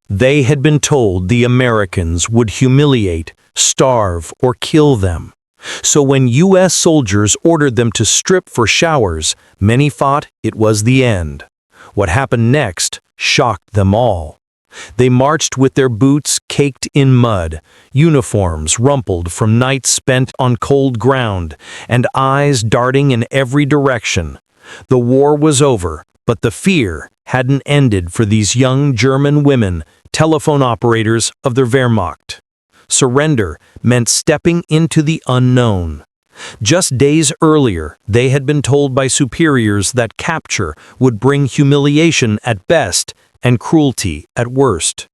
They had been told the Americans would humiliate, starve, or kill them. So when U.S. soldiers ordered them to strip for showers, many thought it was the end. What happened next shocked them all. They marched with their boots caked in mud, uniforms rumpled from nights spent on cold ground, and eyes darting in every direction. The war was over, but the fear hadn't ended for these young German women, telephone operators of the Wehrmacht. Surrender meant stepping into the unknown. Just days earlier, they had been told by superiors that capture would bring humiliation at best and cruelty at worst.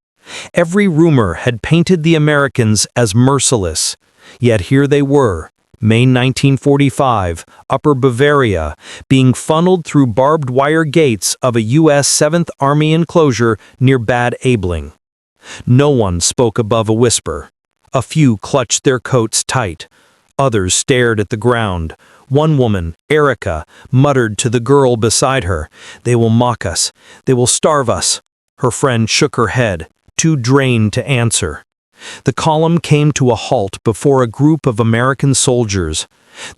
Every rumor had painted the Americans as merciless, yet here they were, May 1945, Upper Bavaria, being funneled through barbed wire gates of a U.S. 7th Army enclosure near Bad Aibling. No one spoke above a whisper. A few clutched their coats tight. Others stared at the ground. One woman, Erica, muttered to the girl beside her, "They will mock us. They will starve us." Her friend shook her head, too drained to answer. The column came to a halt before a group of American soldiers.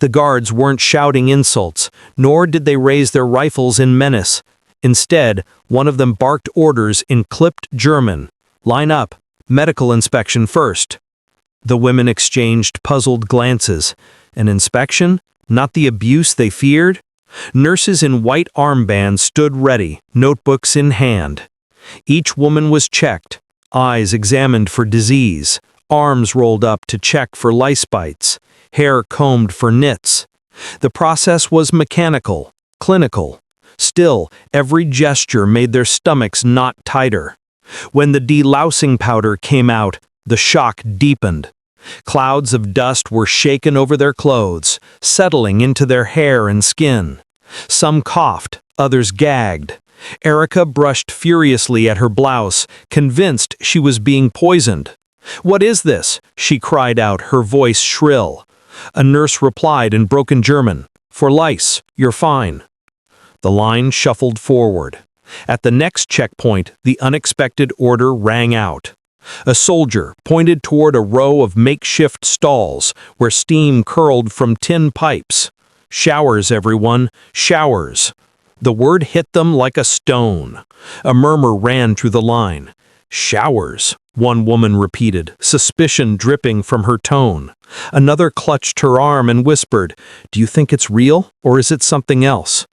The guards weren't shouting insults, nor did they raise their rifles in menace. Instead, one of them barked orders in clipped German. "Line up. Medical inspection first." The women exchanged puzzled glances. An inspection? Not the abuse they feared? Nurses in white armbands stood ready, notebooks in hand. Each woman was checked, eyes examined for disease, arms rolled up to check for lice bites, hair combed for nits. The process was mechanical, clinical. Still, every gesture made their stomachs knot tighter. When the delousing powder came out, the shock deepened. Clouds of dust were shaken over their clothes, settling into their hair and skin. Some coughed, others gagged. Erica brushed furiously at her blouse, convinced she was being poisoned. "What is this?" she cried out, her voice shrill. A nurse replied in broken German, "For lice, you're fine." The line shuffled forward. At the next checkpoint, the unexpected order rang out. A soldier pointed toward a row of makeshift stalls where steam curled from tin pipes. "Showers, everyone, showers." The word hit them like a stone. A murmur ran through the line. "Showers," one woman repeated, suspicion dripping from her tone. Another clutched her arm and whispered, "Do you think it's real, or is it something else?"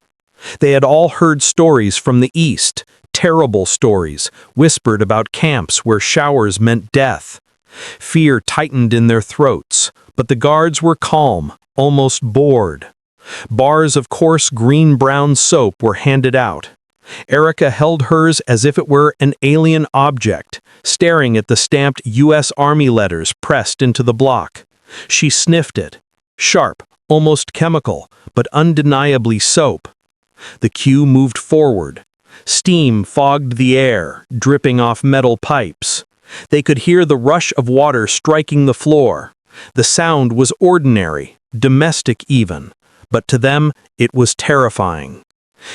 They had all heard stories from the East, terrible stories, whispered about camps where showers meant death. Fear tightened in their throats, but the guards were calm, almost bored. Bars of coarse green-brown soap were handed out. Erica held hers as if it were an alien object, staring at the stamped U.S. Army letters pressed into the block. She sniffed it. Sharp, almost chemical, but undeniably soap. The queue moved forward. Steam fogged the air, dripping off metal pipes. They could hear the rush of water striking the floor. The sound was ordinary, domestic even, but to them it was terrifying.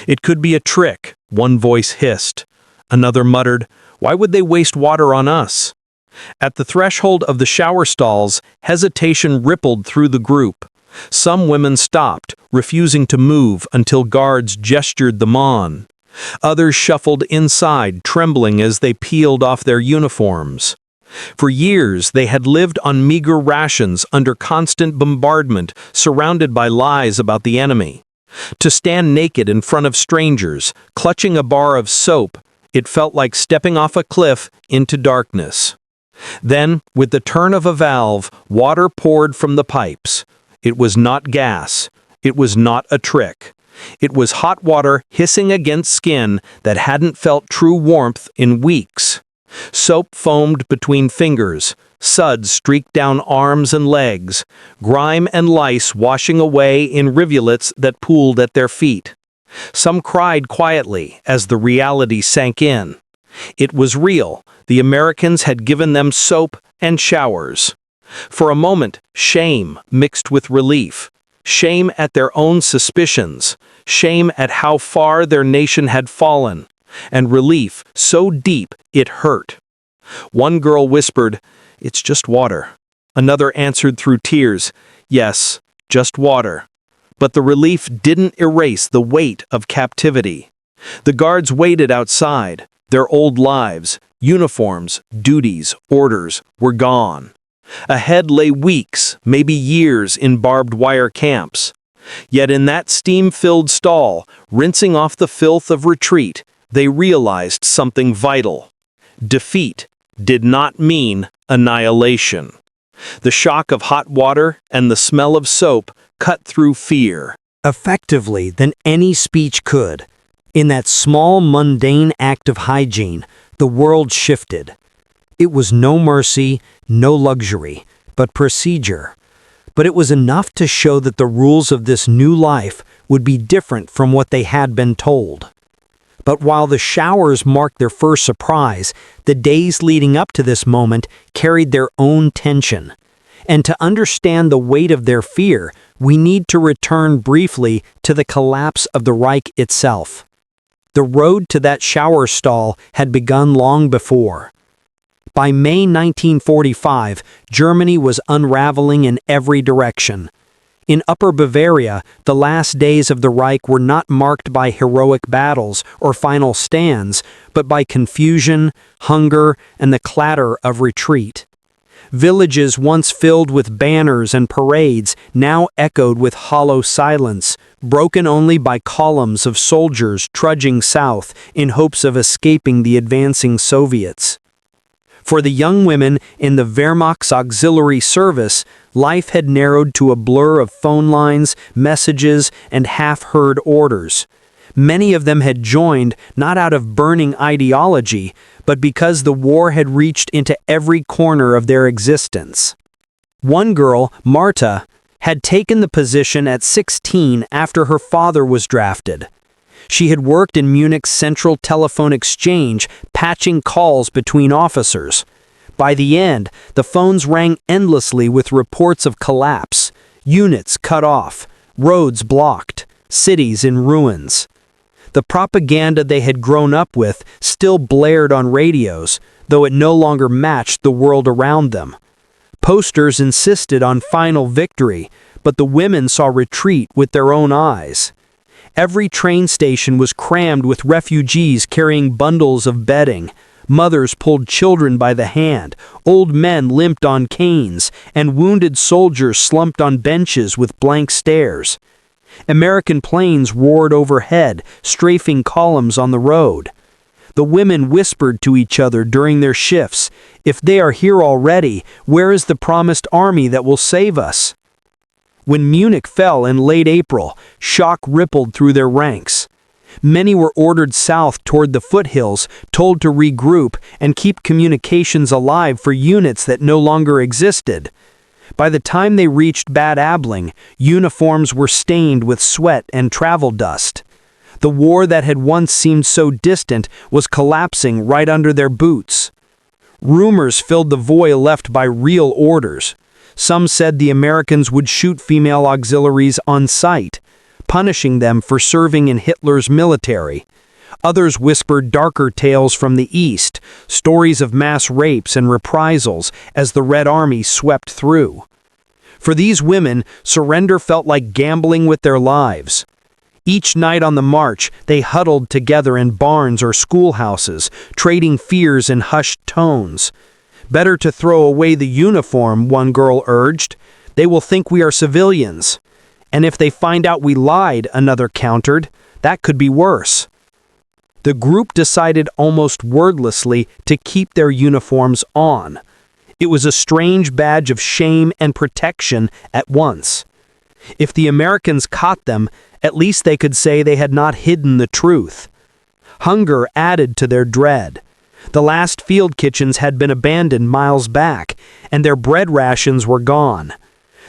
"It could be a trick," one voice hissed. Another muttered, "Why would they waste water on us?" At the threshold of the shower stalls, hesitation rippled through the group. Some women stopped, refusing to move until guards gestured them on. Others shuffled inside, trembling as they peeled off their uniforms. For years, they had lived on meager rations under constant bombardment, surrounded by lies about the enemy. To stand naked in front of strangers, clutching a bar of soap, it felt like stepping off a cliff into darkness. Then, with the turn of a valve, water poured from the pipes. It was not gas. It was not a trick. It was hot water hissing against skin that hadn't felt true warmth in weeks. Soap foamed between fingers, suds streaked down arms and legs, grime and lice washing away in rivulets that pooled at their feet. Some cried quietly as the reality sank in. It was real. The Americans had given them soap and showers. For a moment, shame mixed with relief. Shame at their own suspicions, shame at how far their nation had fallen, and relief so deep it hurt. One girl whispered, "It's just water." Another answered through tears, "Yes, just water." But the relief didn't erase the weight of captivity. The guards waited outside. Their old lives, uniforms, duties, orders were gone. Ahead lay weeks, maybe years in barbed wire camps. Yet in that steam-filled stall, rinsing off the filth of retreat, they realized something vital. Defeat did not mean annihilation. The shock of hot water and the smell of soap cut through fear. Effectively than any speech could. In that small, mundane act of hygiene, the world shifted. It was no mercy, no luxury, but procedure. But it was enough to show that the rules of this new life would be different from what they had been told. But while the showers marked their first surprise, the days leading up to this moment carried their own tension. And to understand the weight of their fear, we need to return briefly to the collapse of the Reich itself. The road to that shower stall had begun long before. By May 1945, Germany was unraveling in every direction. In Upper Bavaria, the last days of the Reich were not marked by heroic battles or final stands, but by confusion, hunger, and the clatter of retreat. Villages once filled with banners and parades now echoed with hollow silence, broken only by columns of soldiers trudging south in hopes of escaping the advancing Soviets. For the young women in the Wehrmacht's auxiliary service, life had narrowed to a blur of phone lines, messages, and half-heard orders. Many of them had joined not out of burning ideology, but because the war had reached into every corner of their existence. One girl, Marta, had taken the position at 16 after her father was drafted. She had worked in Munich's central telephone exchange, patching calls between officers. By the end, the phones rang endlessly with reports of collapse, units cut off, roads blocked, cities in ruins. The propaganda they had grown up with still blared on radios, though it no longer matched the world around them. Posters insisted on final victory, but the women saw retreat with their own eyes. Every train station was crammed with refugees carrying bundles of bedding. Mothers pulled children by the hand, old men limped on canes, and wounded soldiers slumped on benches with blank stares. American planes roared overhead, strafing columns on the road. The women whispered to each other during their shifts, "If they are here already, where is the promised army that will save us?" When Munich fell in late April, shock rippled through their ranks. Many were ordered south toward the foothills, told to regroup and keep communications alive for units that no longer existed. By the time they reached Bad Aibling, uniforms were stained with sweat and travel dust. The war that had once seemed so distant was collapsing right under their boots. Rumors filled the void left by real orders. Some said the Americans would shoot female auxiliaries on sight, punishing them for serving in Hitler's military. Others whispered darker tales from the east, stories of mass rapes and reprisals as the Red Army swept through. For these women, surrender felt like gambling with their lives. Each night on the march, they huddled together in barns or schoolhouses, trading fears in hushed tones. "Better to throw away the uniform," one girl urged. "They will think we are civilians." "And if they find out we lied," another countered, "that could be worse." The group decided almost wordlessly to keep their uniforms on. It was a strange badge of shame and protection at once. If the Americans caught them, at least they could say they had not hidden the truth. Hunger added to their dread. The last field kitchens had been abandoned miles back, and their bread rations were gone.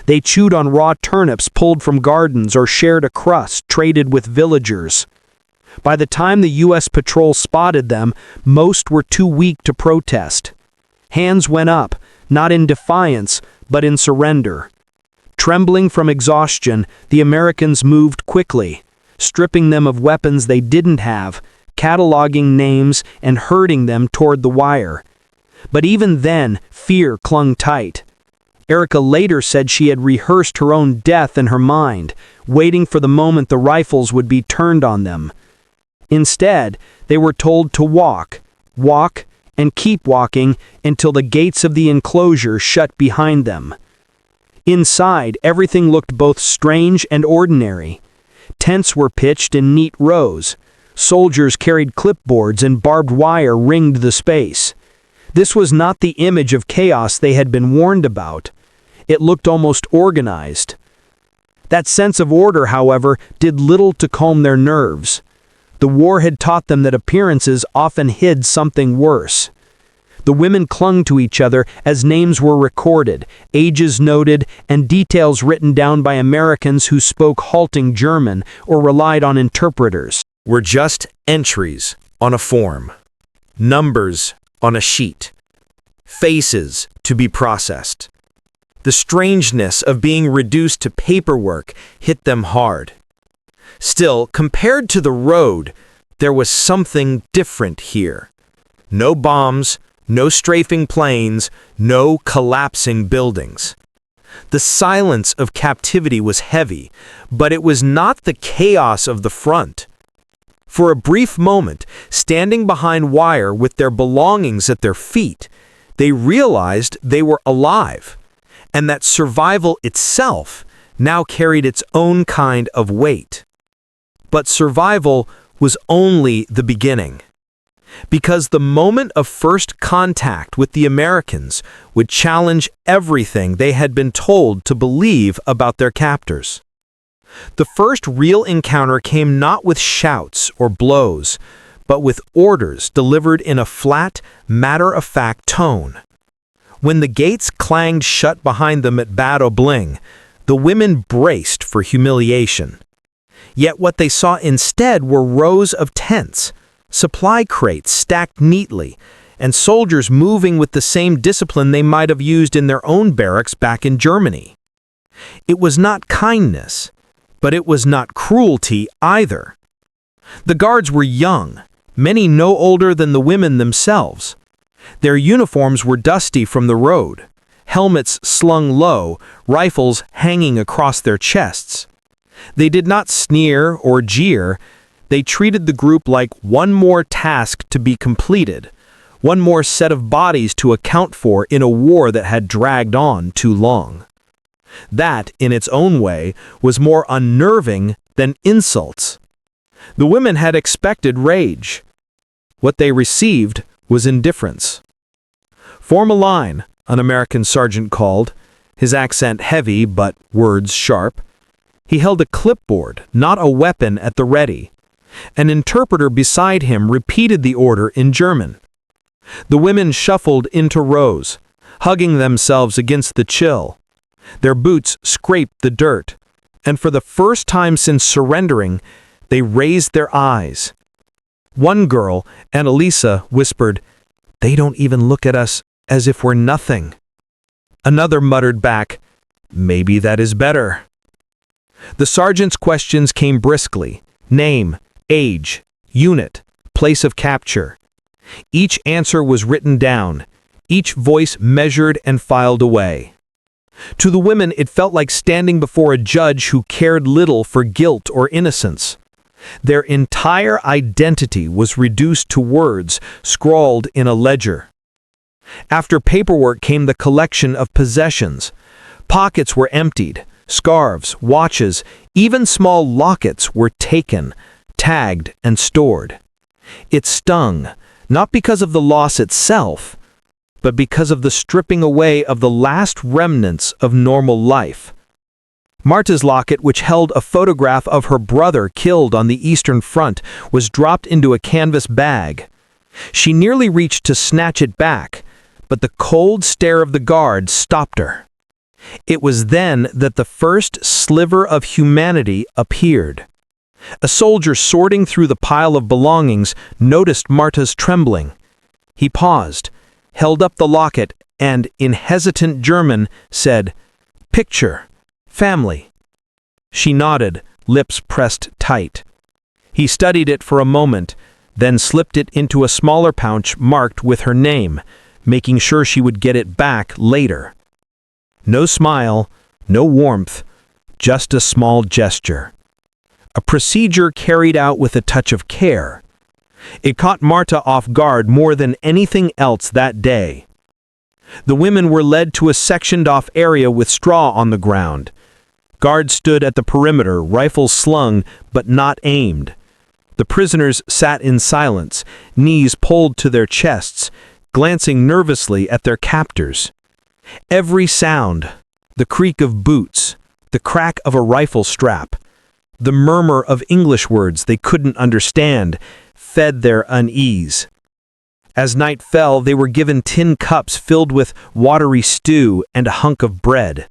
They chewed on raw turnips pulled from gardens or shared a crust traded with villagers. By the time the U.S. patrol spotted them, most were too weak to protest. Hands went up, not in defiance, but in surrender. Trembling from exhaustion, the Americans moved quickly, stripping them of weapons they didn't have, cataloging names and herding them toward the wire. But even then, fear clung tight. Erica later said she had rehearsed her own death in her mind, waiting for the moment the rifles would be turned on them. Instead, they were told to walk, and keep walking until the gates of the enclosure shut behind them. Inside, everything looked both strange and ordinary. Tents were pitched in neat rows. Soldiers carried clipboards and barbed wire ringed the space. This was not the image of chaos they had been warned about. It looked almost organized. That sense of order, however, did little to calm their nerves. The war had taught them that appearances often hid something worse. The women clung to each other as names were recorded, ages noted, and details written down by Americans who spoke halting German or relied on interpreters. Were just entries on a form, numbers on a sheet, faces to be processed. The strangeness of being reduced to paperwork hit them hard. Still, compared to the road, there was something different here. No bombs, no strafing planes, no collapsing buildings. The silence of captivity was heavy, but it was not the chaos of the front. For a brief moment, standing behind wire with their belongings at their feet, they realized they were alive, and that survival itself now carried its own kind of weight. But survival was only the beginning, because the moment of first contact with the Americans would challenge everything they had been told to believe about their captors. The first real encounter came not with shouts or blows, but with orders delivered in a flat, matter-of-fact tone. When the gates clanged shut behind them at Bad Obling, the women braced for humiliation. Yet what they saw instead were rows of tents, supply crates stacked neatly, and soldiers moving with the same discipline they might have used in their own barracks back in Germany. It was not kindness, but it was not cruelty either. The guards were young, many no older than the women themselves. Their uniforms were dusty from the road, helmets slung low, rifles hanging across their chests. They did not sneer or jeer. They treated the group like one more task to be completed, one more set of bodies to account for in a war that had dragged on too long. That, in its own way, was more unnerving than insults. The women had expected rage. What they received was indifference. "Form a line," an American sergeant called, his accent heavy but words sharp. He held a clipboard, not a weapon, at the ready. An interpreter beside him repeated the order in German. The women shuffled into rows, hugging themselves against the chill. Their boots scraped the dirt, and for the first time since surrendering, they raised their eyes. One girl, Annalisa, whispered, "They don't even look at us as if we're nothing." Another muttered back, "Maybe that is better." The sergeant's questions came briskly: name, age, unit, place of capture. Each answer was written down, each voice measured and filed away. To the women, it felt like standing before a judge who cared little for guilt or innocence. Their entire identity was reduced to words scrawled in a ledger. After paperwork came the collection of possessions. Pockets were emptied. Scarves, watches, even small lockets were taken, tagged, and stored. It stung, not because of the loss itself, but because of the stripping away of the last remnants of normal life. Marta's locket, which held a photograph of her brother killed on the Eastern Front, was dropped into a canvas bag. She nearly reached to snatch it back, but the cold stare of the guard stopped her. It was then that the first sliver of humanity appeared. A soldier sorting through the pile of belongings noticed Marta's trembling. He paused, held up the locket, and, in hesitant German, said, "Picture, family." She nodded, lips pressed tight. He studied it for a moment, then slipped it into a smaller pouch marked with her name, making sure she would get it back later. No smile, no warmth, just a small gesture. A procedure carried out with a touch of care. It caught Marta off guard more than anything else that day. The women were led to a sectioned-off area with straw on the ground. Guards stood at the perimeter, rifles slung but not aimed. The prisoners sat in silence, knees pulled to their chests, glancing nervously at their captors. Every sound, the creak of boots, the crack of a rifle strap, the murmur of English words they couldn't understand, fed their unease. As night fell, they were given tin cups filled with watery stew and a hunk of bread.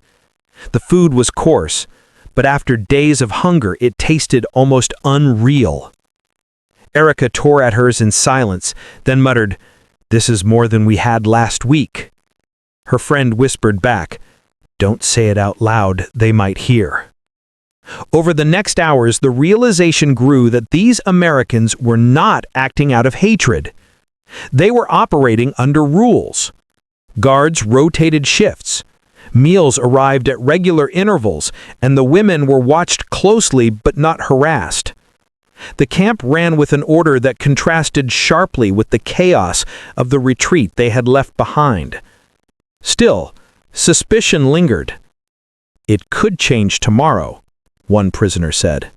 The food was coarse, but after days of hunger it tasted almost unreal. Erica tore at hers in silence, then muttered, "This is more than we had last week." Her friend whispered back, "Don't say it out loud, they might hear." Over the next hours, the realization grew that these Americans were not acting out of hatred. They were operating under rules. Guards rotated shifts. Meals arrived at regular intervals, and the women were watched closely but not harassed. The camp ran with an order that contrasted sharply with the chaos of the retreat they had left behind. Still, suspicion lingered. "It could change tomorrow," one prisoner said.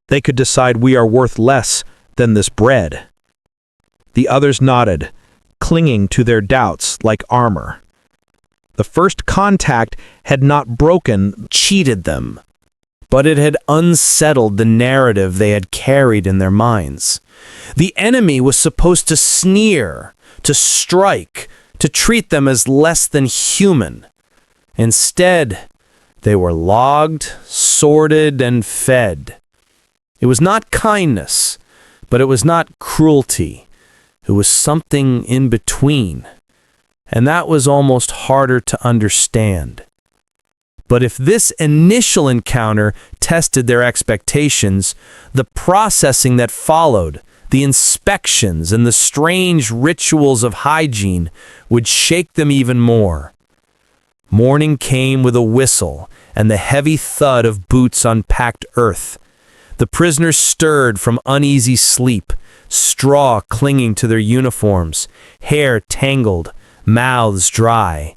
"They could decide we are worth less than this bread." The others nodded, clinging to their doubts like armor. The first contact had not cheated them, but it had unsettled the narrative they had carried in their minds. The enemy was supposed to sneer, to strike, to treat them as less than human. Instead, they were logged, sorted, and fed. It was not kindness, but it was not cruelty. It was something in between, and that was almost harder to understand. But if this initial encounter tested their expectations, the processing that followed, the inspections and the strange rituals of hygiene would shake them even more. Morning came with a whistle and the heavy thud of boots on packed earth. The prisoners stirred from uneasy sleep, straw clinging to their uniforms, hair tangled, mouths dry.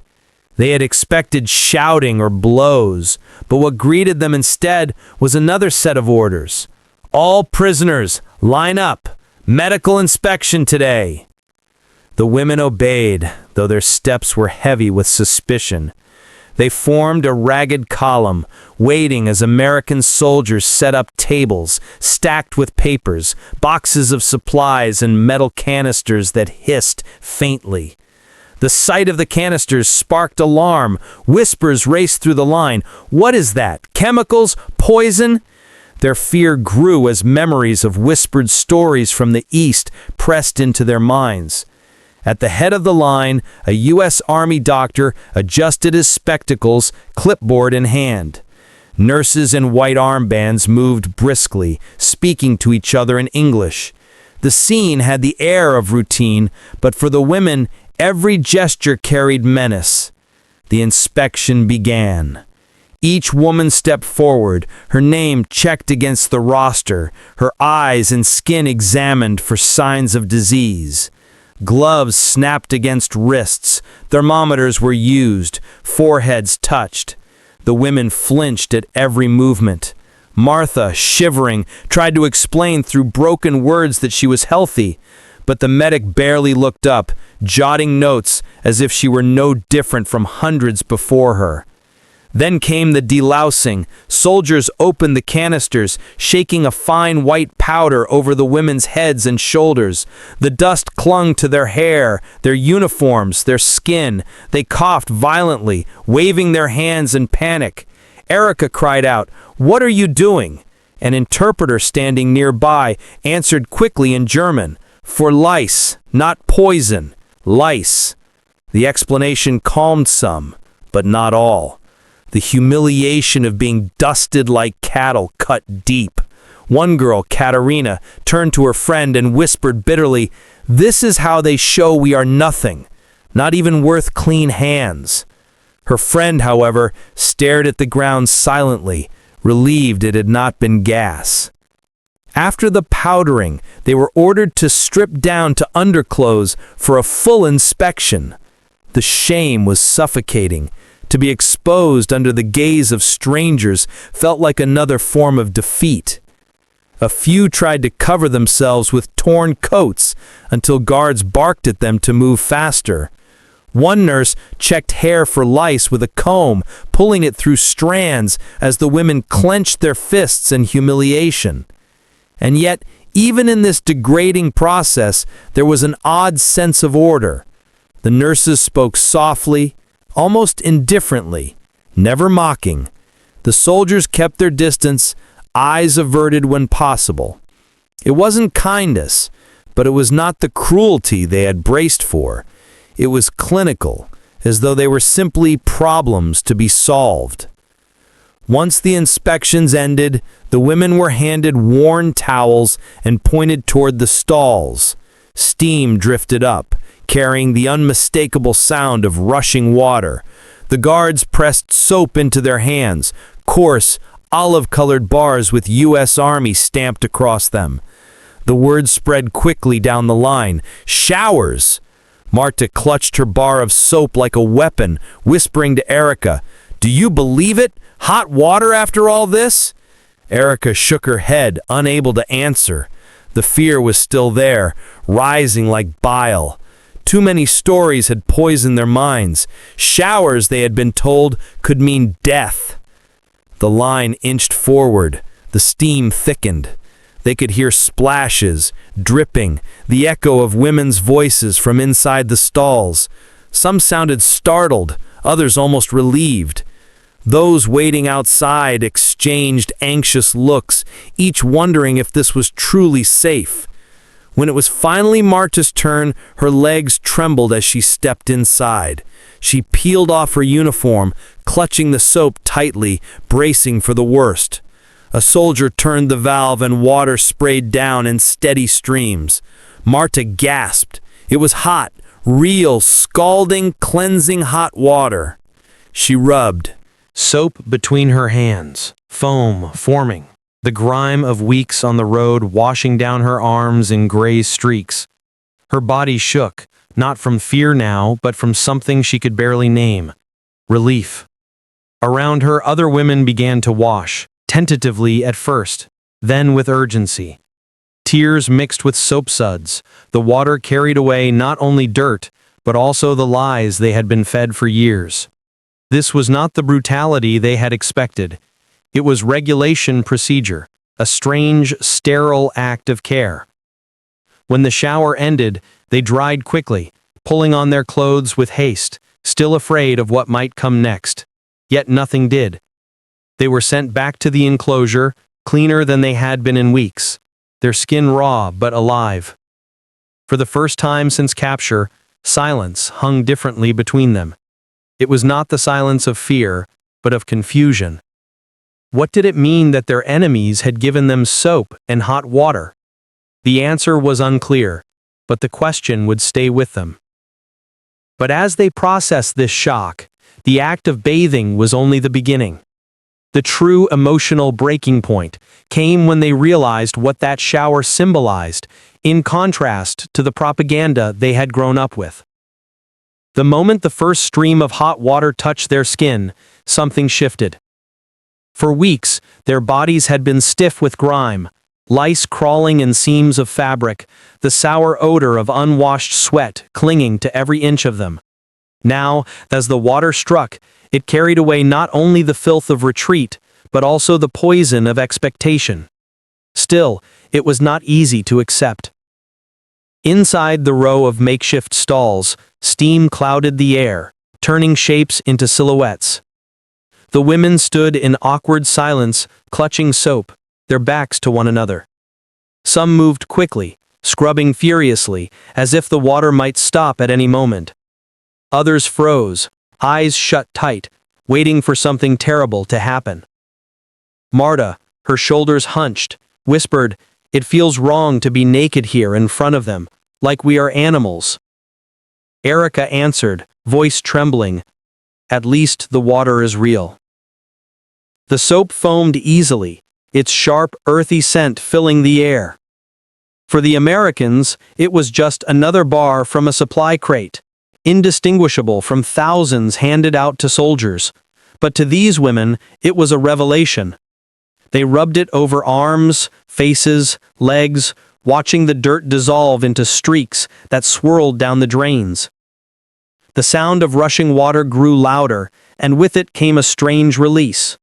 They had expected shouting or blows, but what greeted them instead was another set of orders. "All prisoners, line up! Medical inspection today!" The women obeyed, though their steps were heavy with suspicion. They formed a ragged column, waiting as American soldiers set up tables, stacked with papers, boxes of supplies, and metal canisters that hissed faintly. The sight of the canisters sparked alarm. Whispers raced through the line. "What is that? Chemicals? Poison?" Their fear grew as memories of whispered stories from the East pressed into their minds. At the head of the line, a U.S. Army doctor adjusted his spectacles, clipboard in hand. Nurses in white armbands moved briskly, speaking to each other in English. The scene had the air of routine, but for the women, every gesture carried menace. The inspection began. Each woman stepped forward, her name checked against the roster, her eyes and skin examined for signs of disease. Gloves snapped against wrists, thermometers were used, foreheads touched. The women flinched at every movement. Martha, shivering, tried to explain through broken words that she was healthy, but the medic barely looked up, jotting notes as if she were no different from hundreds before her. Then came the delousing. Soldiers opened the canisters, shaking a fine white powder over the women's heads and shoulders. The dust clung to their hair, their uniforms, their skin. They coughed violently, waving their hands in panic. Erica cried out, "What are you doing?" An interpreter standing nearby answered quickly in German, "For lice, not poison, lice." The explanation calmed some, but not all. The humiliation of being dusted like cattle cut deep. One girl, Katerina, turned to her friend and whispered bitterly, "This is how they show we are nothing. not even worth clean hands. Her friend, however, stared at the ground silently, relieved it had not been gas. After the powdering, they were ordered to strip down to underclothes for a full inspection. The shame was suffocating. To be exposed under the gaze of strangers felt like another form of defeat. A few tried to cover themselves with torn coats until guards barked at them to move faster. One nurse checked hair for lice with a comb, pulling it through strands as the women clenched their fists in humiliation. And yet, even in this degrading process, there was an odd sense of order. The nurses spoke softly, almost indifferently, never mocking. The soldiers kept their distance, eyes averted when possible. It wasn't kindness, but it was not the cruelty they had braced for. It was clinical, as though they were simply problems to be solved. Once the inspections ended, the women were handed worn towels and pointed toward the stalls. Steam drifted up, carrying the unmistakable sound of rushing water. The guards pressed soap into their hands, coarse, olive-colored bars with U.S. Army stamped across them. The word spread quickly down the line. Showers! Marta clutched her bar of soap like a weapon, whispering to Erica, "Do you believe it? Hot water after all this?" Erica shook her head, unable to answer. The fear was still there, rising like bile. Too many stories had poisoned their minds. Showers, they had been told, could mean death. The line inched forward. The steam thickened. They could hear splashes, dripping, the echo of women's voices from inside the stalls. Some sounded startled, others almost relieved. Those waiting outside exchanged anxious looks, each wondering if this was truly safe. When it was finally Marta's turn, her legs trembled as she stepped inside. She peeled off her uniform, clutching the soap tightly, bracing for the worst. A soldier turned the valve and water sprayed down in steady streams. Marta gasped. It was hot, real, scalding, cleansing hot water. She rubbed. Soap between her hands, foam forming, the grime of weeks on the road washing down her arms in gray streaks. Her body shook, not from fear now, but from something she could barely name. Relief. Around her, other women began to wash, tentatively at first, then with urgency. Tears mixed with soap suds. The water carried away not only dirt, but also the lies they had been fed for years. This was not the brutality they had expected. It was regulation procedure, a strange, sterile act of care. When the shower ended, they dried quickly, pulling on their clothes with haste, still afraid of what might come next. Yet nothing did. They were sent back to the enclosure, cleaner than they had been in weeks, their skin raw but alive. For the first time since capture, silence hung differently between them. It was not the silence of fear, but of confusion. What did it mean that their enemies had given them soap and hot water? The answer was unclear, but the question would stay with them. But as they processed this shock, the act of bathing was only the beginning. The true emotional breaking point came when they realized what that shower symbolized, in contrast to the propaganda they had grown up with. The moment the first stream of hot water touched their skin, something shifted. For weeks, their bodies had been stiff with grime, lice crawling in seams of fabric, the sour odor of unwashed sweat clinging to every inch of them. Now, as the water struck, it carried away not only the filth of retreat, but also the poison of expectation. Still, it was not easy to accept. Inside the row of makeshift stalls, steam clouded the air, turning shapes into silhouettes. The women stood in awkward silence, clutching soap, their backs to one another. Some moved quickly, scrubbing furiously, as if the water might stop at any moment. Others froze, eyes shut tight, waiting for something terrible to happen. Marta, her shoulders hunched, whispered, "It feels wrong to be naked here in front of them, like we are animals." Erica answered, voice trembling, "At least the water is real." The soap foamed easily, its sharp, earthy scent filling the air. For the Americans, it was just another bar from a supply crate, indistinguishable from thousands handed out to soldiers. But to these women, it was a revelation. They rubbed it over arms, faces, legs, watching the dirt dissolve into streaks that swirled down the drains. The sound of rushing water grew louder, and with it came a strange release.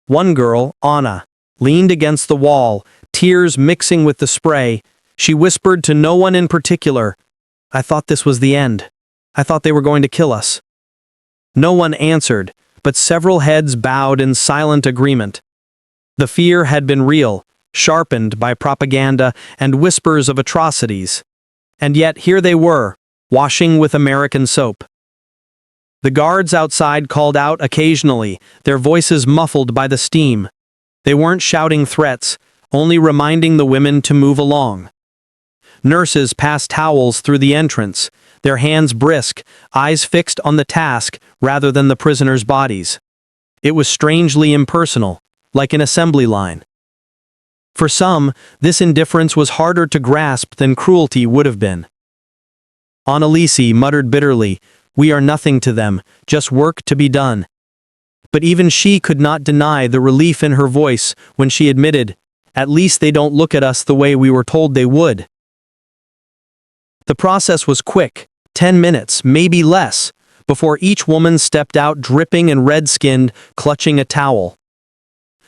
One girl, Anna, leaned against the wall, tears mixing with the spray. She whispered to no one in particular, "I thought this was the end. I thought they were going to kill us." No one answered, but several heads bowed in silent agreement. The fear had been real, sharpened by propaganda and whispers of atrocities. And yet here they were, washing with American soap. The guards outside called out occasionally, their voices muffled by the steam. They weren't shouting threats, only reminding the women to move along. Nurses passed towels through the entrance, their hands brisk, eyes fixed on the task rather than the prisoners' bodies. It was strangely impersonal, like an assembly line. For some, this indifference was harder to grasp than cruelty would have been. Annalise muttered bitterly, "We are nothing to them, just work to be done." But even she could not deny the relief in her voice when she admitted, "At least they don't look at us the way we were told they would." The process was quick, 10 minutes, maybe less, before each woman stepped out dripping and red-skinned, clutching a towel.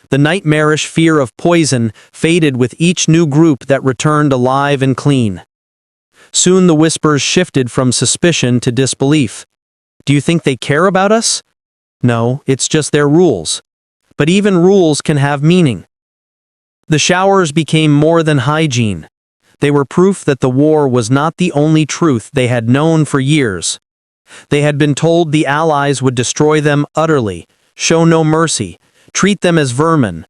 The nightmarish fear of poison faded with each new group that returned alive and clean. Soon the whispers shifted from suspicion to disbelief. "Do you think they care about us?" "No, it's just their rules." But even rules can have meaning. The showers became more than hygiene. They were proof that the war was not the only truth they had known for years. They had been told the Allies would destroy them utterly, show no mercy, treat them as vermin.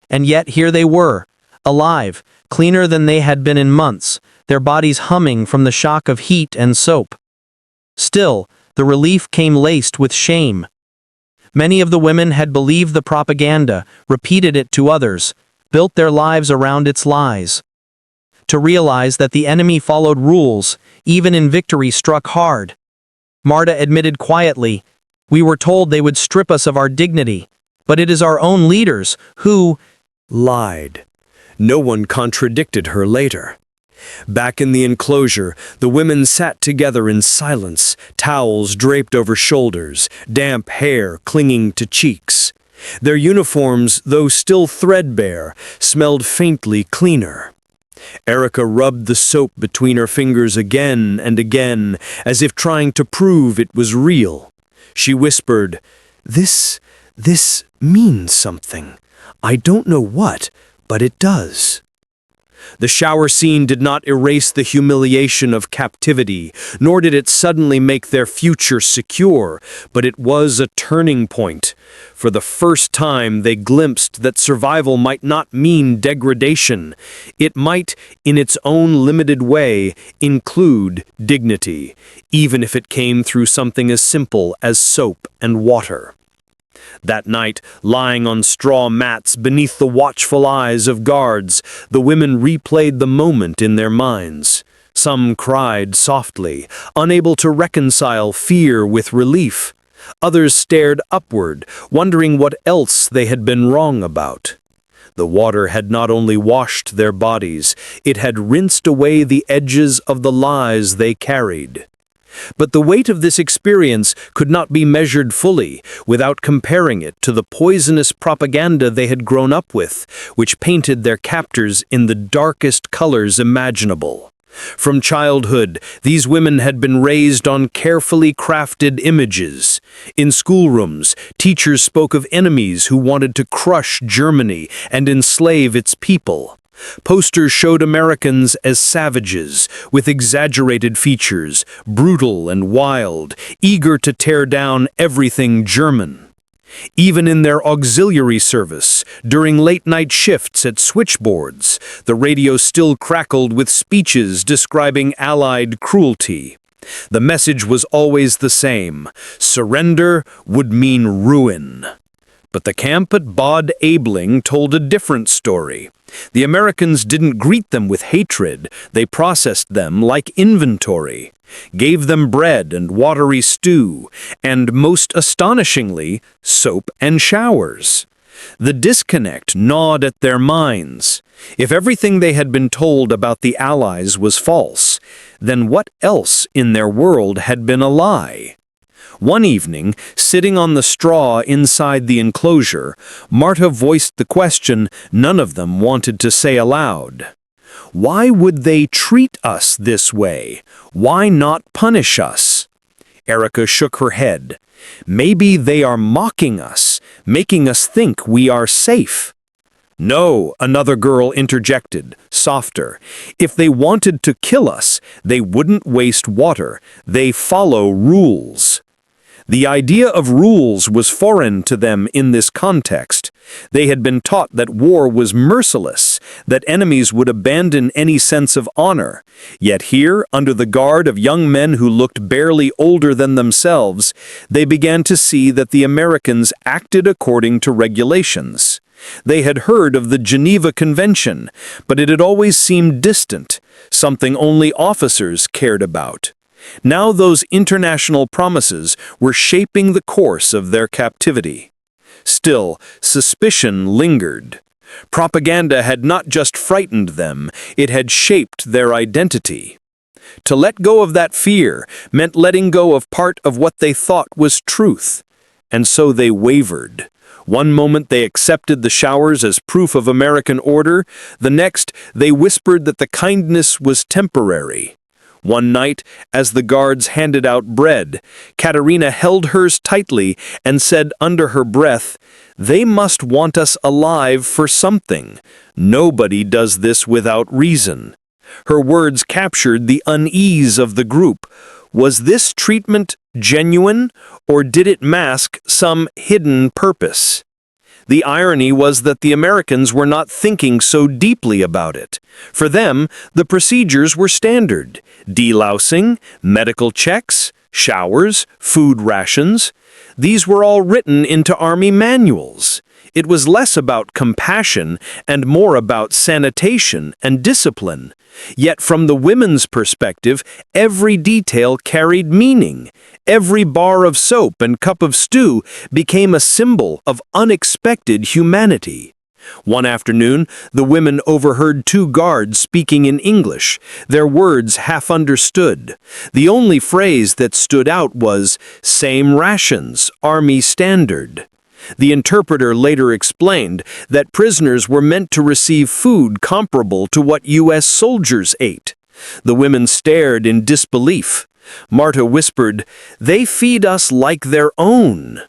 And yet here they were, alive, cleaner than they had been in months, their bodies humming from the shock of heat and soap. Still, the relief came laced with shame. Many of the women had believed the propaganda, repeated it to others, built their lives around its lies. To realize that the enemy followed rules, even in victory, struck hard. Marta admitted quietly, "We were told they would strip us of our dignity, but it is our own leaders who lied." No one contradicted her later. Back in the enclosure, the women sat together in silence, towels draped over shoulders, damp hair clinging to cheeks. Their uniforms, though still threadbare, smelled faintly cleaner. Erica rubbed the soap between her fingers again and again, as if trying to prove it was real. She whispered, This means something. I don't know what, but it does." The shower scene did not erase the humiliation of captivity, nor did it suddenly make their future secure, but it was a turning point. For the first time, they glimpsed that survival might not mean degradation. It might, in its own limited way, include dignity, even if it came through something as simple as soap and water. That night, lying on straw mats beneath the watchful eyes of guards, the women replayed the moment in their minds. Some cried softly, unable to reconcile fear with relief. Others stared upward, wondering what else they had been wrong about. The water had not only washed their bodies, it had rinsed away the edges of the lies they carried. But the weight of this experience could not be measured fully without comparing it to the poisonous propaganda they had grown up with, which painted their captors in the darkest colors imaginable. From childhood, these women had been raised on carefully crafted images. In schoolrooms, teachers spoke of enemies who wanted to crush Germany and enslave its people. Posters showed Americans as savages, with exaggerated features, brutal and wild, eager to tear down everything German. Even in their auxiliary service, during late-night shifts at switchboards, the radio still crackled with speeches describing Allied cruelty. The message was always the same: surrender would mean ruin. But the camp at Bad Aibling told a different story. The Americans didn't greet them with hatred, they processed them like inventory, gave them bread and watery stew, and most astonishingly, soap and showers. The disconnect gnawed at their minds. If everything they had been told about the Allies was false, then what else in their world had been a lie? One evening, sitting on the straw inside the enclosure, Marta voiced the question none of them wanted to say aloud. Why would they treat us this way? Why not punish us? Erica shook her head. Maybe they are mocking us, making us think we are safe. No, another girl interjected, softer. If they wanted to kill us, they wouldn't waste water. They follow rules. The idea of rules was foreign to them in this context. They had been taught that war was merciless, that enemies would abandon any sense of honor. Yet here, under the guard of young men who looked barely older than themselves, they began to see that the Americans acted according to regulations. They had heard of the Geneva Convention, but it had always seemed distant, something only officers cared about. Now those international promises were shaping the course of their captivity. Still, suspicion lingered. Propaganda had not just frightened them, it had shaped their identity. To let go of that fear meant letting go of part of what they thought was truth. And so they wavered. One moment they accepted the showers as proof of American order, the next they whispered that the kindness was temporary. One night, as the guards handed out bread, Katerina held hers tightly and said under her breath, "They must want us alive for something. Nobody does this without reason." Her words captured the unease of the group. Was this treatment genuine, or did it mask some hidden purpose? The irony was that the Americans were not thinking so deeply about it. For them, the procedures were standard: delousing, medical checks, showers, food rations. These were all written into army manuals. It was less about compassion and more about sanitation and discipline. Yet from the women's perspective, every detail carried meaning. Every bar of soap and cup of stew became a symbol of unexpected humanity. One afternoon, the women overheard two guards speaking in English, their words half understood. The only phrase that stood out was, "Same rations, Army standard." The interpreter later explained that prisoners were meant to receive food comparable to what U.S. soldiers ate. The women stared in disbelief. Marta whispered, "They feed us like their own."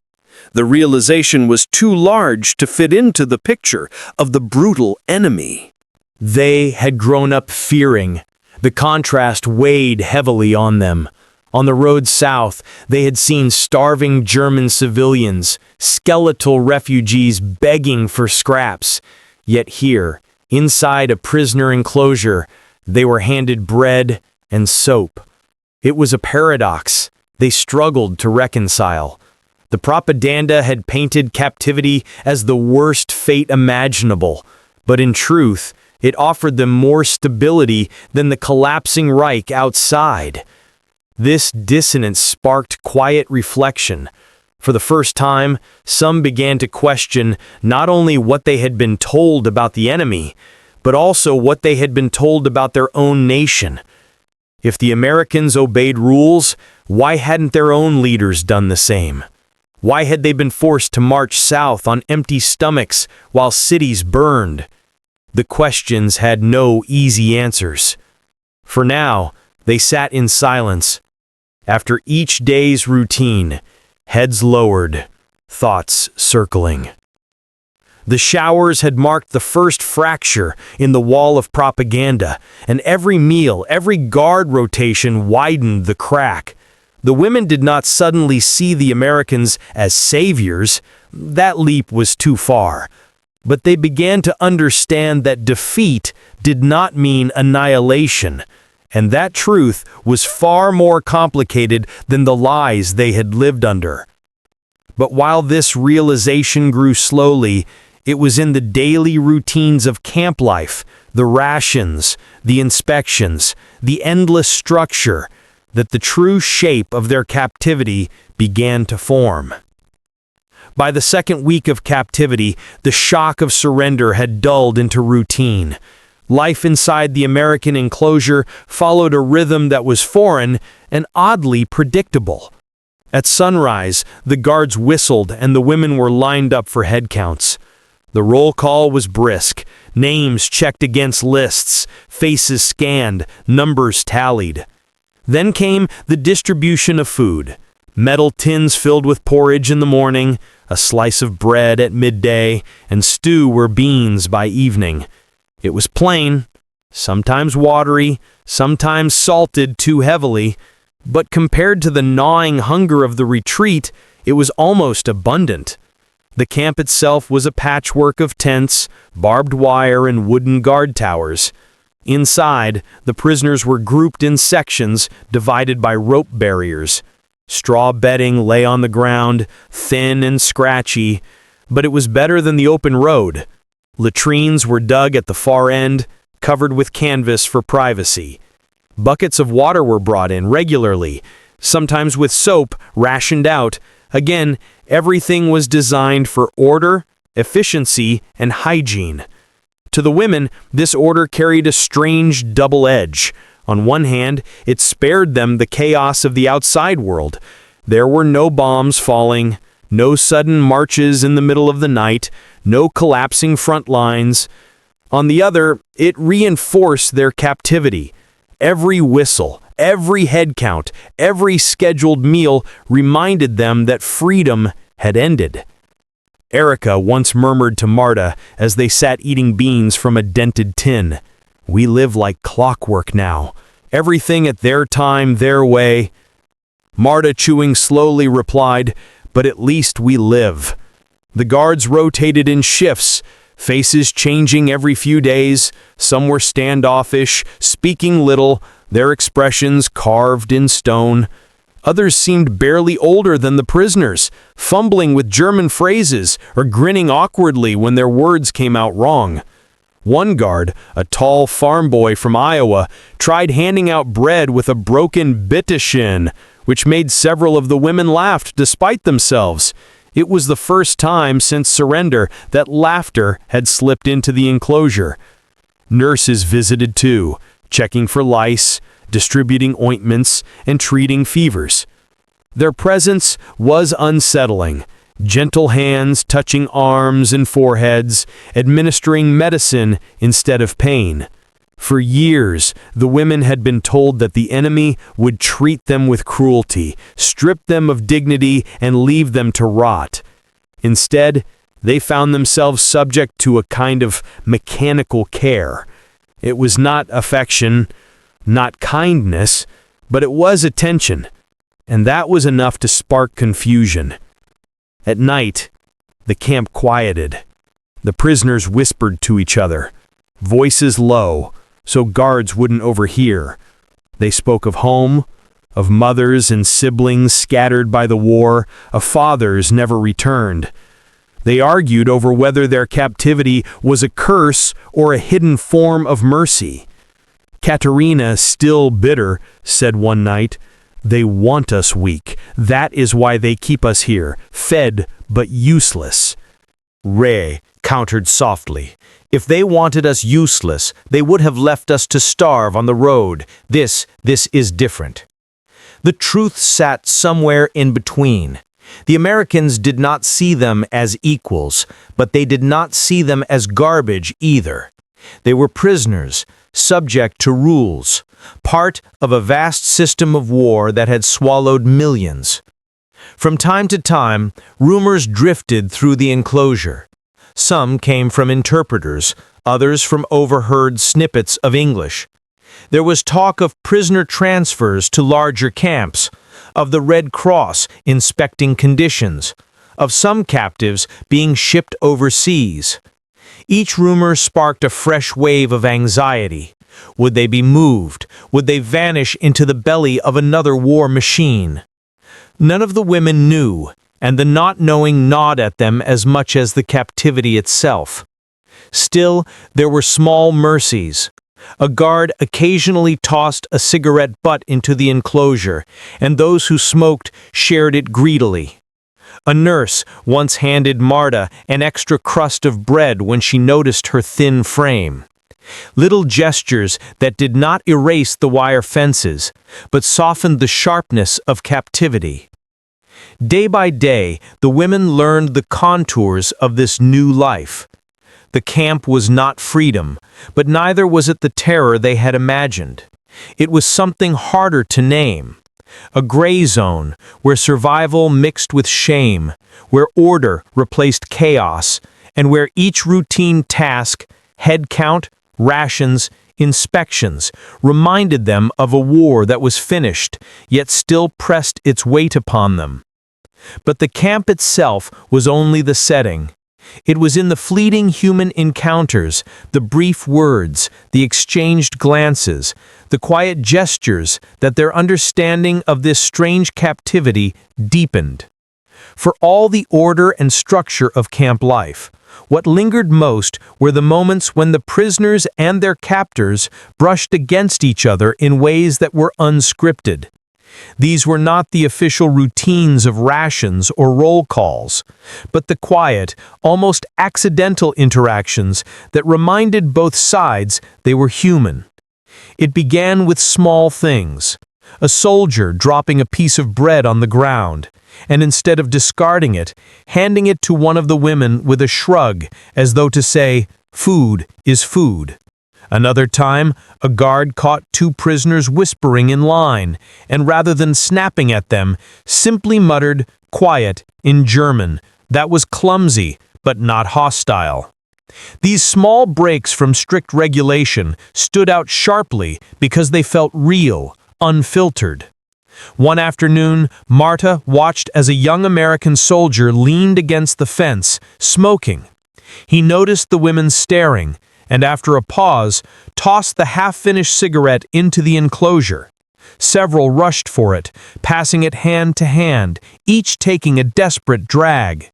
The realization was too large to fit into the picture of the brutal enemy. They had grown up fearing. The contrast weighed heavily on them. On the road south, they had seen starving German civilians, skeletal refugees begging for scraps. Yet here, inside a prisoner enclosure, they were handed bread and soap. It was a paradox they struggled to reconcile. The propaganda had painted captivity as the worst fate imaginable, but in truth, it offered them more stability than the collapsing Reich outside. This dissonance sparked quiet reflection. For the first time, some began to question not only what they had been told about the enemy, but also what they had been told about their own nation. If the Americans obeyed rules, why hadn't their own leaders done the same? Why had they been forced to march south on empty stomachs while cities burned? The questions had no easy answers. For now, they sat in silence. After each day's routine, heads lowered, thoughts circling. The showers had marked the first fracture in the wall of propaganda, and every meal, every guard rotation widened the crack. The women did not suddenly see the Americans as saviors. That leap was too far. But they began to understand that defeat did not mean annihilation. And that truth was far more complicated than the lies they had lived under. But while this realization grew slowly, it was in the daily routines of camp life, the rations, the inspections, the endless structure, that the true shape of their captivity began to form. By the second week of captivity, the shock of surrender had dulled into routine. Life inside the American enclosure followed a rhythm that was foreign and oddly predictable. At sunrise, the guards whistled and the women were lined up for head counts. The roll call was brisk, names checked against lists, faces scanned, numbers tallied. Then came the distribution of food. Metal tins filled with porridge in the morning, a slice of bread at midday, and stew or beans by evening. It was plain, sometimes watery, sometimes salted too heavily, but compared to the gnawing hunger of the retreat, it was almost abundant. The camp itself was a patchwork of tents, barbed wire, and wooden guard towers. Inside, the prisoners were grouped in sections divided by rope barriers. Straw bedding lay on the ground, thin and scratchy, but it was better than the open road. Latrines were dug at the far end, covered with canvas for privacy. Buckets of water were brought in regularly, sometimes with soap rationed out. Again, everything was designed for order, efficiency, and hygiene. To the women, this order carried a strange double edge. On one hand, it spared them the chaos of the outside world. There were no bombs falling, no sudden marches in the middle of the night, no collapsing front lines. On the other, it reinforced their captivity. Every whistle, every head count, every scheduled meal reminded them that freedom had ended. Erica once murmured to Marta as they sat eating beans from a dented tin, "We live like clockwork now. Everything at their time, their way." Marta, chewing slowly, replied, "But at least we live." The guards rotated in shifts, faces changing every few days. Some were standoffish, speaking little, their expressions carved in stone. Others seemed barely older than the prisoners, fumbling with German phrases or grinning awkwardly when their words came out wrong. One guard, a tall farm boy from Iowa, tried handing out bread with a broken bitteschön, which made several of the women laugh despite themselves. It was the first time since surrender that laughter had slipped into the enclosure. Nurses visited too, checking for lice, distributing ointments, and treating fevers. Their presence was unsettling. Gentle hands touching arms and foreheads, administering medicine instead of pain. For years, the women had been told that the enemy would treat them with cruelty, strip them of dignity, and leave them to rot. Instead, they found themselves subject to a kind of mechanical care. It was not affection, not kindness, but it was attention, and that was enough to spark confusion. At night, the camp quieted. The prisoners whispered to each other, voices low, so guards wouldn't overhear. They spoke of home, of mothers and siblings scattered by the war, of fathers never returned. They argued over whether their captivity was a curse or a hidden form of mercy. Katerina, still bitter, said one night, "They want us weak. That is why they keep us here, fed but useless." Ray countered softly, "If they wanted us useless, they would have left us to starve on the road. This is different." The truth sat somewhere in between. The Americans did not see them as equals, but they did not see them as garbage either. They were prisoners, subject to rules, part of a vast system of war that had swallowed millions. From time to time, rumors drifted through the enclosure. Some came from interpreters, others from overheard snippets of English. There was talk of prisoner transfers to larger camps, of the Red Cross inspecting conditions, of some captives being shipped overseas. Each rumor sparked a fresh wave of anxiety. Would they be moved? Would they vanish into the belly of another war machine? None of the women knew, and the not knowing gnawed at them as much as the captivity itself. Still, there were small mercies. A guard occasionally tossed a cigarette butt into the enclosure, and those who smoked shared it greedily. A nurse once handed Marta an extra crust of bread when she noticed her thin frame. Little gestures that did not erase the wire fences, but softened the sharpness of captivity. Day by day, the women learned the contours of this new life. The camp was not freedom, but neither was it the terror they had imagined. It was something harder to name. A gray zone, where survival mixed with shame, where order replaced chaos, and where each routine task, head count, rations, inspections, reminded them of a war that was finished, yet still pressed its weight upon them. But the camp itself was only the setting. It was in the fleeting human encounters, the brief words, the exchanged glances, the quiet gestures that their understanding of this strange captivity deepened. For all the order and structure of camp life, what lingered most were the moments when the prisoners and their captors brushed against each other in ways that were unscripted. These were not the official routines of rations or roll calls, but the quiet, almost accidental interactions that reminded both sides they were human. It began with small things. A soldier dropping a piece of bread on the ground, and instead of discarding it, handing it to one of the women with a shrug, as though to say, "Food is food." Another time, a guard caught two prisoners whispering in line, and rather than snapping at them, simply muttered, quiet, in German, that was clumsy, but not hostile. These small breaks from strict regulation stood out sharply because they felt real, unfiltered. One afternoon, Marta watched as a young American soldier leaned against the fence, smoking. He noticed the women staring, and after a pause, tossed the half-finished cigarette into the enclosure. Several rushed for it, passing it hand to hand, each taking a desperate drag.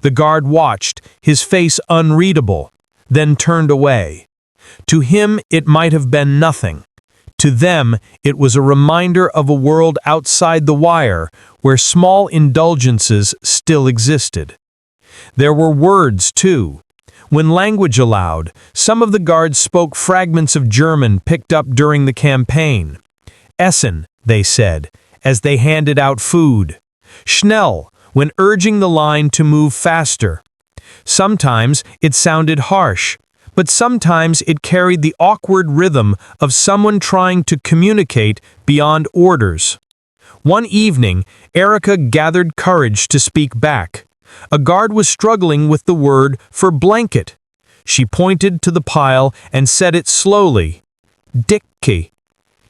The guard watched, his face unreadable, then turned away. To him, it might have been nothing. To them, it was a reminder of a world outside the wire, where small indulgences still existed. There were words, too. When language allowed, some of the guards spoke fragments of German picked up during the campaign. Essen, they said, as they handed out food. Schnell, when urging the line to move faster. Sometimes it sounded harsh, but sometimes it carried the awkward rhythm of someone trying to communicate beyond orders. One evening, Erica gathered courage to speak back. A guard was struggling with the word for blanket. She pointed to the pile and said it slowly. Dicke.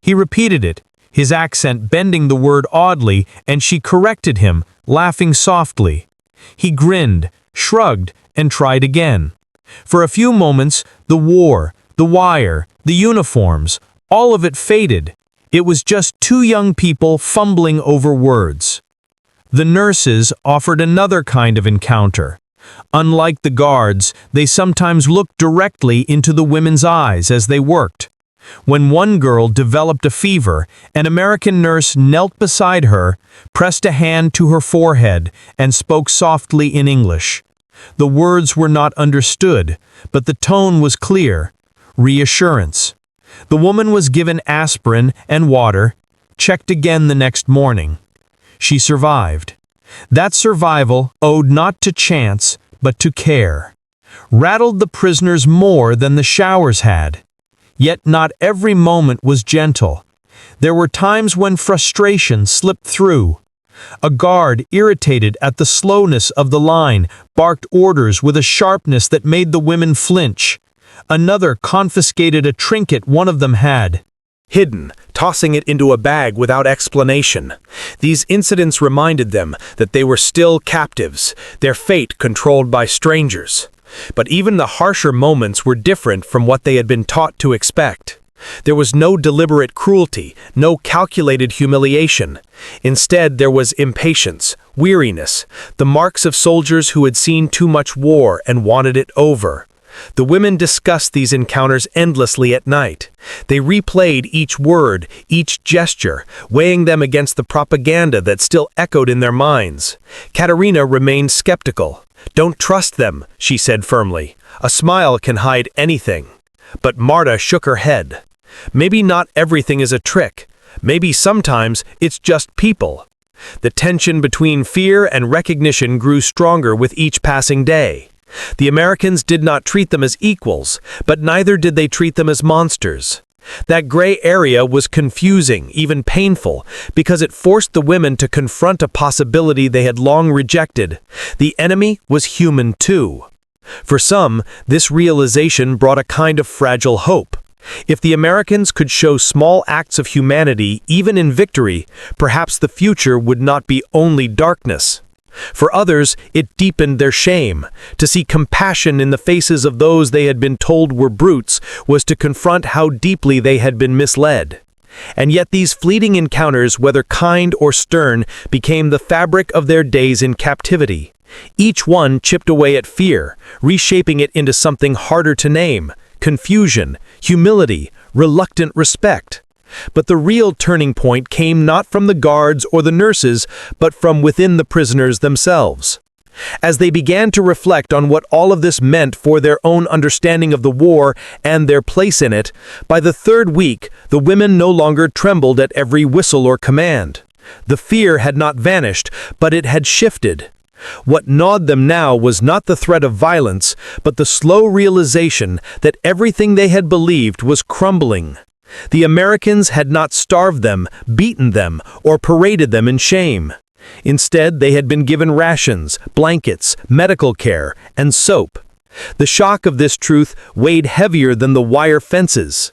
He repeated it, his accent bending the word oddly, and she corrected him, laughing softly. He grinned, shrugged, and tried again. For a few moments, the war, the wire, the uniforms, all of it faded. It was just two young people fumbling over words. The nurses offered another kind of encounter. Unlike the guards, they sometimes looked directly into the women's eyes as they worked. When one girl developed a fever, an American nurse knelt beside her, pressed a hand to her forehead, and spoke softly in English. The words were not understood, but the tone was clear. Reassurance. The woman was given aspirin and water, checked again the next morning. She survived. That survival owed not to chance, but to care. Rattled the prisoners more than the showers had. Yet not every moment was gentle. There were times when frustration slipped through. A guard, irritated at the slowness of the line, barked orders with a sharpness that made the women flinch. Another confiscated a trinket one of them had hidden, tossing it into a bag without explanation. These incidents reminded them that they were still captives, their fate controlled by strangers. But even the harsher moments were different from what they had been taught to expect. There was no deliberate cruelty, no calculated humiliation. Instead, there was impatience, weariness, the marks of soldiers who had seen too much war and wanted it over. The women discussed these encounters endlessly at night. They replayed each word, each gesture, weighing them against the propaganda that still echoed in their minds. Katerina remained skeptical. "Don't trust them," she said firmly. "A smile can hide anything." But Marta shook her head. "Maybe not everything is a trick. Maybe sometimes it's just people." The tension between fear and recognition grew stronger with each passing day. The Americans did not treat them as equals, but neither did they treat them as monsters. That gray area was confusing, even painful, because it forced the women to confront a possibility they had long rejected. The enemy was human too. For some, this realization brought a kind of fragile hope. If the Americans could show small acts of humanity, even in victory, perhaps the future would not be only darkness. For others, it deepened their shame. To see compassion in the faces of those they had been told were brutes was to confront how deeply they had been misled. And yet these fleeting encounters, whether kind or stern, became the fabric of their days in captivity. Each one chipped away at fear, reshaping it into something harder to name: confusion, humility, reluctant respect. But the real turning point came not from the guards or the nurses, but from within the prisoners themselves. As they began to reflect on what all of this meant for their own understanding of the war and their place in it, by the third week, the women no longer trembled at every whistle or command. The fear had not vanished, but it had shifted. What gnawed them now was not the threat of violence, but the slow realization that everything they had believed was crumbling. The Americans had not starved them, beaten them, or paraded them in shame. Instead, they had been given rations, blankets, medical care, and soap. The shock of this truth weighed heavier than the wire fences.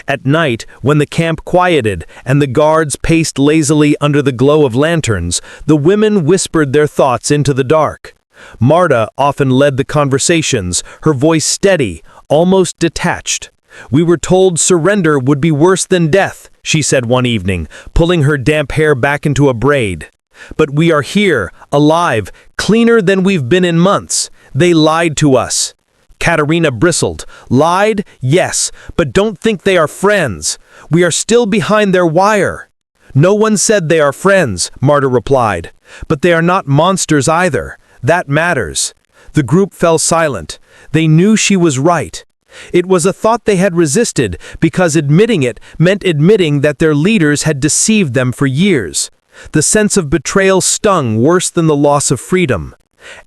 At night, when the camp quieted and the guards paced lazily under the glow of lanterns, the women whispered their thoughts into the dark. Marta often led the conversations, her voice steady, almost detached. "We were told surrender would be worse than death," she said one evening, pulling her damp hair back into a braid. "But we are here, alive, cleaner than we've been in months. They lied to us." Katerina bristled. "Lied? Yes, but don't think they are friends. We are still behind their wire." "No one said they are friends," Marta replied. "But they are not monsters either. That matters." The group fell silent. They knew she was right. It was a thought they had resisted because admitting it meant admitting that their leaders had deceived them for years. The sense of betrayal stung worse than the loss of freedom.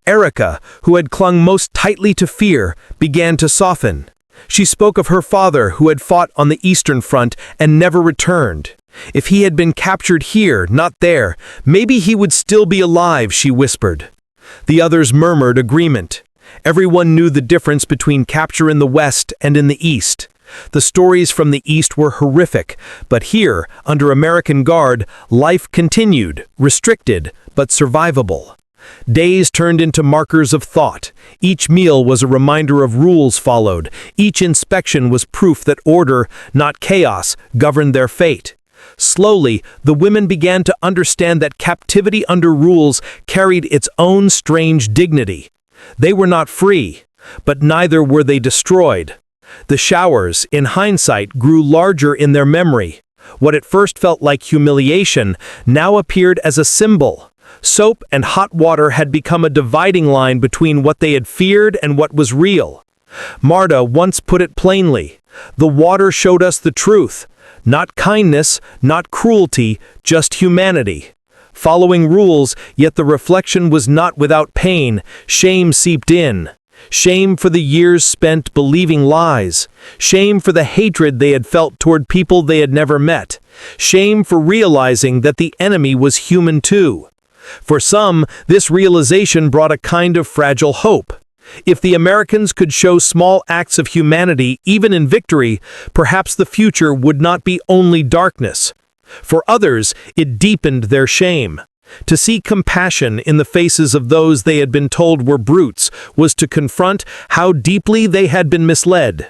Erica, who had clung most tightly to fear, began to soften. She spoke of her father who had fought on the Eastern Front and never returned. If he had been captured here, not there, maybe he would still be alive, she whispered. The others murmured agreement. Everyone knew the difference between capture in the West and in the East. The stories from the East were horrific, but here, under American guard, life continued, restricted, but survivable. Days turned into markers of thought. Each meal was a reminder of rules followed. Each inspection was proof that order, not chaos, governed their fate. Slowly, the women began to understand that captivity under rules carried its own strange dignity. They were not free, but neither were they destroyed. The showers, in hindsight, grew larger in their memory. What at first felt like humiliation now appeared as a symbol. Soap and hot water had become a dividing line between what they had feared and what was real. Marta once put it plainly, "The water showed us the truth. Not kindness, not cruelty, just humanity." Following rules, yet the reflection was not without pain. Shame seeped in. Shame for the years spent believing lies. Shame for the hatred they had felt toward people they had never met. Shame for realizing that the enemy was human too. For some, this realization brought a kind of fragile hope. If the Americans could show small acts of humanity, even in victory, perhaps the future would not be only darkness. For others, it deepened their shame. To see compassion in the faces of those they had been told were brutes was to confront how deeply they had been misled.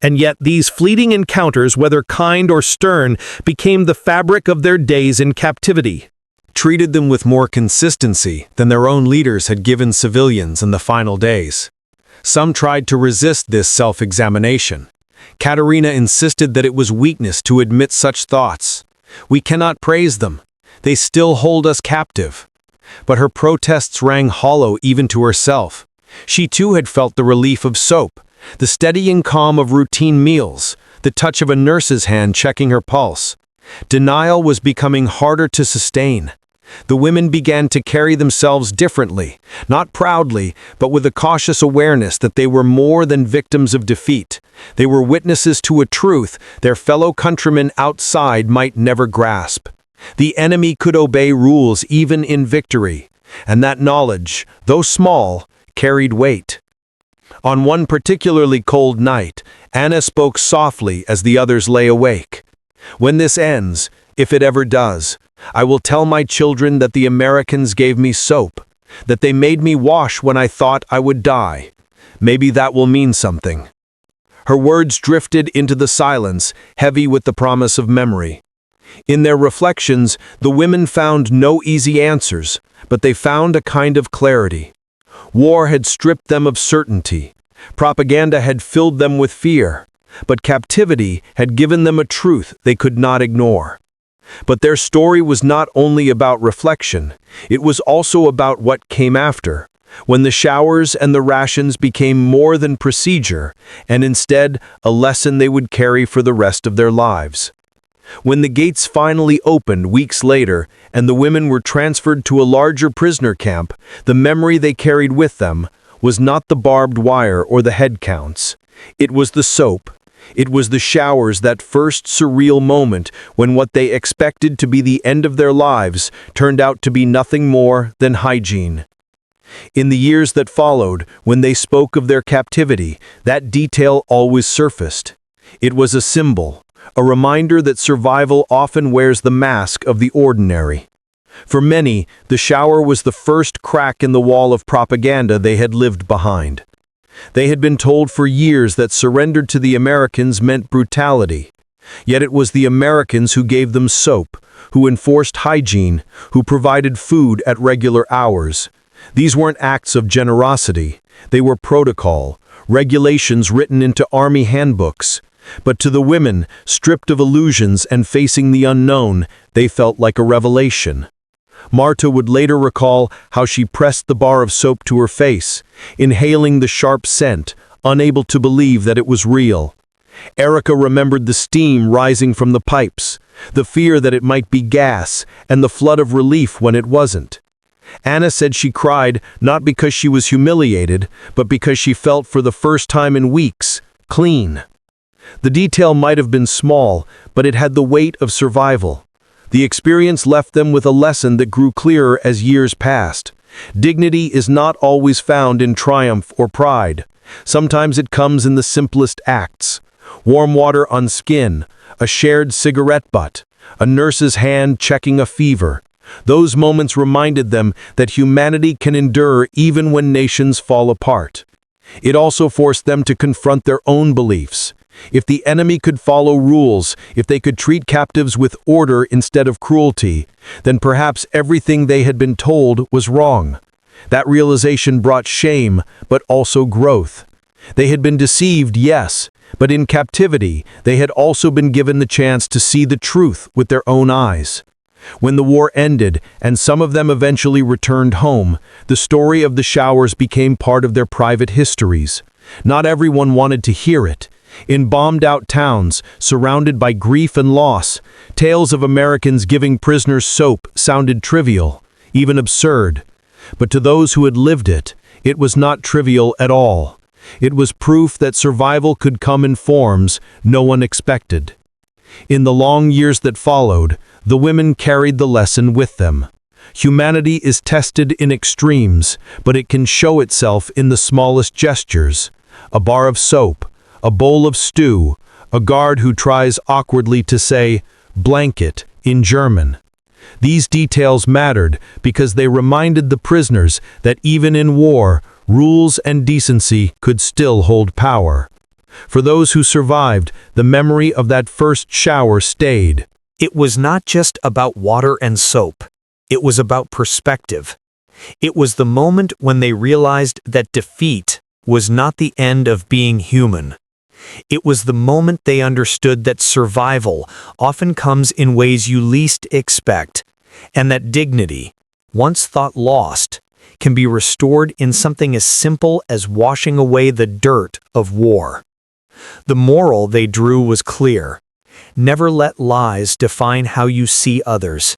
And yet these fleeting encounters, whether kind or stern, became the fabric of their days in captivity. Treated them with more consistency than their own leaders had given civilians in the final days. Some tried to resist this self-examination. Katerina insisted that it was weakness to admit such thoughts. We cannot praise them. They still hold us captive. But her protests rang hollow even to herself. She too had felt the relief of soap, the steadying calm of routine meals, the touch of a nurse's hand checking her pulse. Denial was becoming harder to sustain. The women began to carry themselves differently, not proudly, but with a cautious awareness that they were more than victims of defeat. They were witnesses to a truth their fellow countrymen outside might never grasp. The enemy could obey rules even in victory, and that knowledge, though small, carried weight. On one particularly cold night, Anna spoke softly as the others lay awake. "When this ends, if it ever does, I will tell my children that the Americans gave me soap, that they made me wash when I thought I would die. Maybe that will mean something." Her words drifted into the silence, heavy with the promise of memory. In their reflections, the women found no easy answers, but they found a kind of clarity. War had stripped them of certainty. Propaganda had filled them with fear, but captivity had given them a truth they could not ignore. But their story was not only about reflection, it was also about what came after, when the showers and the rations became more than procedure, and instead a lesson they would carry for the rest of their lives. When the gates finally opened weeks later and the women were transferred to a larger prisoner camp, the memory they carried with them was not the barbed wire or the head counts. It was the soap. It was the showers, that first surreal moment when what they expected to be the end of their lives turned out to be nothing more than hygiene. In the years that followed, when they spoke of their captivity, that detail always surfaced. It was a symbol, a reminder that survival often wears the mask of the ordinary. For many, the shower was the first crack in the wall of propaganda they had lived behind. They had been told for years that surrender to the Americans meant brutality. Yet it was the Americans who gave them soap, who enforced hygiene, who provided food at regular hours. These weren't acts of generosity. They were protocol, regulations written into army handbooks. But to the women, stripped of illusions and facing the unknown, they felt like a revelation. Marta would later recall how she pressed the bar of soap to her face, inhaling the sharp scent, unable to believe that it was real. Erica remembered the steam rising from the pipes, the fear that it might be gas, and the flood of relief when it wasn't. Anna said she cried not because she was humiliated, but because she felt for the first time in weeks, clean. The detail might have been small, but it had the weight of survival. The experience left them with a lesson that grew clearer as years passed. Dignity is not always found in triumph or pride. Sometimes it comes in the simplest acts. Warm water on skin, a shared cigarette butt, a nurse's hand checking a fever. Those moments reminded them that humanity can endure even when nations fall apart. It also forced them to confront their own beliefs. If the enemy could follow rules, if they could treat captives with order instead of cruelty, then perhaps everything they had been told was wrong. That realization brought shame, but also growth. They had been deceived, yes, but in captivity, they had also been given the chance to see the truth with their own eyes. When the war ended, and some of them eventually returned home, the story of the showers became part of their private histories. Not everyone wanted to hear it. In bombed-out towns, surrounded by grief and loss, tales of Americans giving prisoners soap sounded trivial, even absurd. But to those who had lived it, it was not trivial at all. It was proof that survival could come in forms no one expected. In the long years that followed, the women carried the lesson with them. Humanity is tested in extremes, but it can show itself in the smallest gestures. A bar of soap, a bowl of stew, a guard who tries awkwardly to say blanket in German. These details mattered because they reminded the prisoners that even in war, rules and decency could still hold power. For those who survived, the memory of that first shower stayed. It was not just about water and soap. It was about perspective. It was the moment when they realized that defeat was not the end of being human. It was the moment they understood that survival often comes in ways you least expect, and that dignity, once thought lost, can be restored in something as simple as washing away the dirt of war. The moral they drew was clear. Never let lies define how you see others,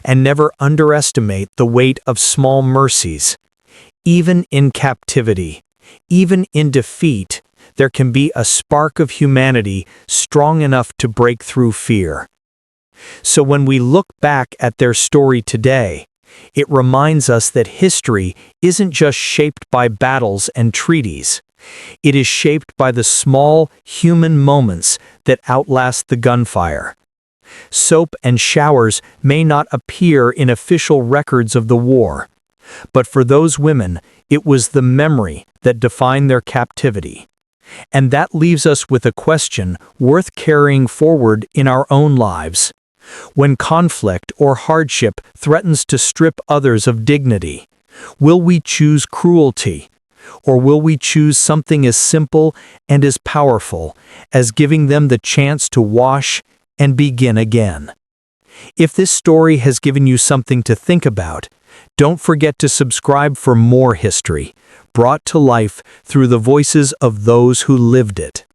and never underestimate the weight of small mercies. Even in captivity, even in defeat, there can be a spark of humanity strong enough to break through fear. So when we look back at their story today, it reminds us that history isn't just shaped by battles and treaties. It is shaped by the small, human moments that outlast the gunfire. Soap and showers may not appear in official records of the war, but for those women, it was the memory that defined their captivity. And that leaves us with a question worth carrying forward in our own lives. When conflict or hardship threatens to strip others of dignity, will we choose cruelty? Or will we choose something as simple and as powerful as giving them the chance to wash and begin again? If this story has given you something to think about, don't forget to subscribe for more history, brought to life through the voices of those who lived it.